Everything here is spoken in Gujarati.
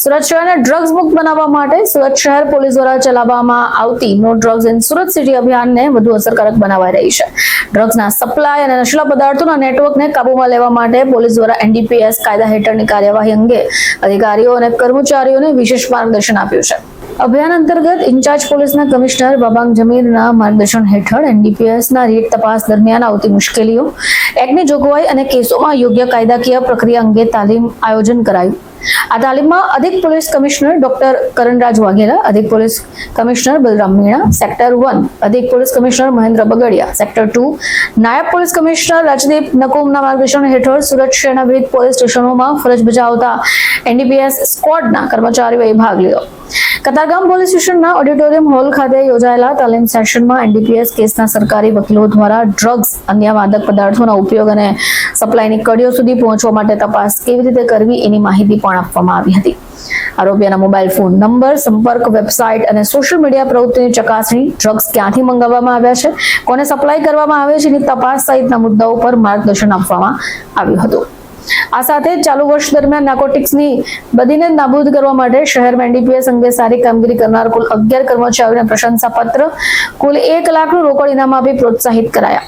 સુરત શહેરને ડ્રગ્સ મુક્ત બનાવવા માટે સુરત શહેર પોલીસ દ્વારા ચલાવવામાં આવતી no drugs in Surat city અભિયાનને વધુ અસરકારક બનાવાઈ રહી છે. ડ્રગ્સના સપ્લાય અને નશીલા પદાર્થોના નેટવર્કને કાબૂમાં લેવા માટે પોલીસ દ્વારા એનડીપીએસ કાયદા હેઠળની કાર્યવાહી અંગે અધિકારીઓ અને કર્મચારીઓને વિશેષ માર્ગદર્શન આપ્યું છે. અભિયાન અંતર્ગત ઇન્ચાર્જ પોલીસના કમિશનર બાબાંગ જમીરના માર્ગદર્શન હેઠળ એનડીપીએસના રેડ તપાસ દરમિયાન આવતી મુશ્કેલીઓ, એક્ટની જોગવાઈ અને કેસોમાં યોગ્ય કાયદાકીય પ્રક્રિયા અંગે તાલીમ આયોજન કરાયું. આ તાલીમમાં અધિક police commissioner doctor Karanraj Vaghela, અધિક police commissioner Balram Meena, sector 1 અધિક police commissioner Mahendra Bagadiya, sector 2 નાયબ પોલીસ કમિશનર રાજદીપ નકુમના માર્ગદર્શન હેઠળ સુરત શહેરના વિવિધ પોલીસ સ્ટેશનોમાં ફરજ બજાવતા એનડીપીએસ સ્ક્વોડના કર્મચારીઓએ ભાગ લીધો. કતારગામ પોલીસ સ્ટેશનના ઓડિટોરિયમ હોલ ખાતે યોજાયેલા તાલીમ સેશનમાં એનડીપીએસ કેસના સરકારી વકીલો દ્વારા ડ્રગ્સ, અન્ય માદક પદાર્થોના ઉપયોગ અને સપ્લાયની કડીઓ સુધી પહોંચવા માટે તપાસ કેવી રીતે કરવી એની માહિતી પણ આપવામાં આવી હતી. આરોપીના મોબાઈલ ફોન નંબર, સંપર્ક, વેબસાઇટ અને સોશિયલ મીડિયા પ્રવૃત્તિની ચકાસણી, ડ્રગ્સ ક્યાંથી મંગાવવામાં આવ્યા છે, કોને સપ્લાય કરવામાં આવે છે, એની તપાસ સહિતના મુદ્દાઓ પર માર્ગદર્શન આપવામાં આવ્યું હતું. આ સાથે ચાલુ વર્ષ દરમિયાન નાર્કોટિક્સની બદીને નાબૂદ કરવા માટે શહેરમાં એનડીપીએસ અંગે સારી કામગીરી કરનાર કુલ 11 કર્મચારીઓને પ્રશંસાપત્ર, કુલ 1 લાખનું રોકડ ઇનામ આપી પ્રોત્સાહિત કરાયા.